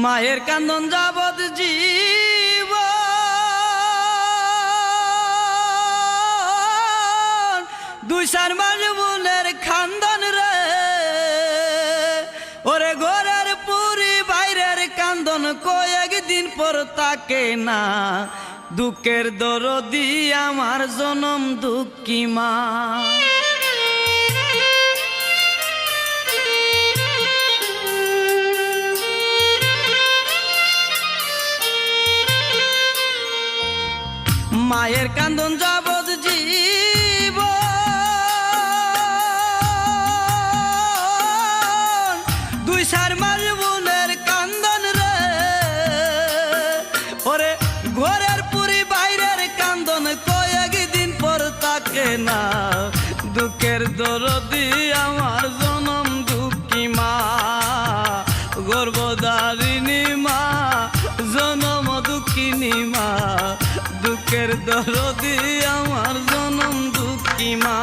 মায়ের কান্দন যাবৎ জীব দুই চার মাস বোনের খান্দন রে ওরে ঘরের পুরি বাইরের কান্দন কয়েকদিন পর তাকে না দুঃখের দরদি আমার জনম দুঃখী মা। মায়ের কান্দন যাবৎ জীব দুই চার মাস বোনের কান্দন রে ওরে ঘরের পুরি বাইরের কান্দন কয়েকদিন পর তাকে না দুঃখের দরদি আমার জনম দুঃখী মা। গর্ভধারিণী মা জনম দুঃখিনী মা দুঃখের দরদি আমার জনম দুঃখী মা।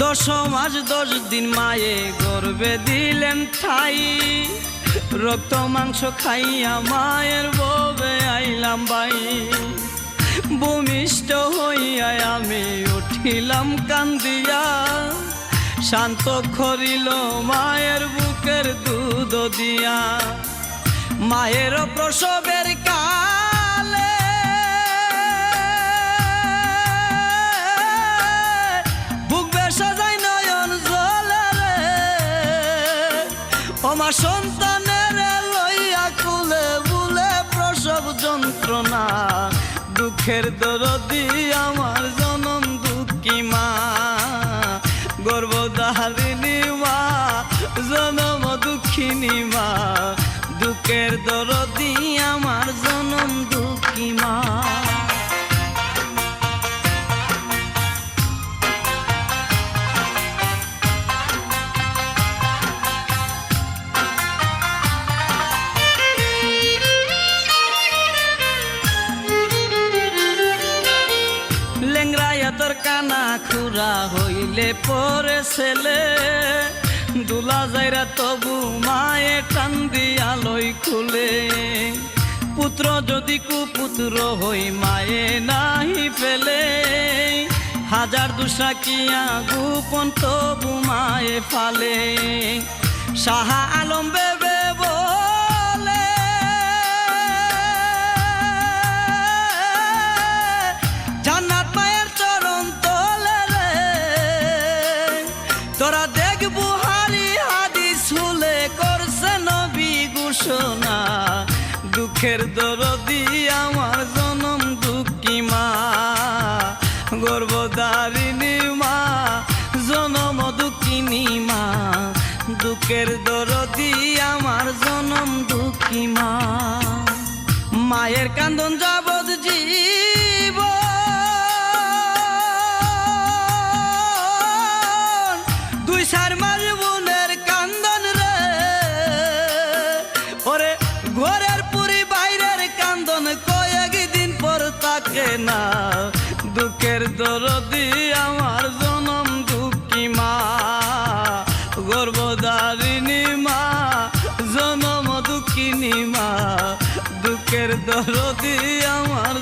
দশ মাস 10 দিন মায়ে গর্ভে দিলেন ঠাই রক্ত মাংস খাইয়া মায়ের ববে আইলাম বাই। ভূমিষ্ঠ হইয়া আমি উঠিলাম কান্দিয়া শান্ত করিল মায়ের বুকের দুধ দিয়া। মায়ের প্রসবের কালে বুক বেশা যায় নয়ন জলে ওমা সন্তানের লইয়া কুলে বুলে প্রসব যন্ত্রণা দুঃখের দরদি আমার জনম দুঃখী মা। গর্ভধারিণী মা জনম দুঃখিনী মা দুঃখের দরদি আমার জনম দুঃখী মা। তোর কানা খুরা হইলে পরে ছেলে দুলা যাইরা তবু মায়ে কান্দিয়া লই খুলে। পুত্র যদি কুপুত্র হই মায়ে নাহি ফেলে হাজার দুসা কিয়া গোপন তবু মায়ে ফালে। শাহ আলম বেবে বলে জান্নাত মায়ের চরণ তলে রে তোরা দেখ বুহারি হাদিস হুলে করছে নবী ঘোষণা দুঃখের দরদি আমার জনম দুঃখী মা। গর্ভধারিণী মা জনম দুঃখিনী মা দুঃখের দরদি আমার জনম দুঃখী মা। মায়ের কান্দন যাবৎ জীব দুই চার মাস বোনের কান্দন রে ওরে ঘরের পুরি বাইরের কান্দন কয়েকদিন পর তাকে না দুঃখের দরদি আমার জনম দুঃখী মা। গর্ভধারিণী মা জনম দুঃখিনী মা দুঃখের দরদি আমার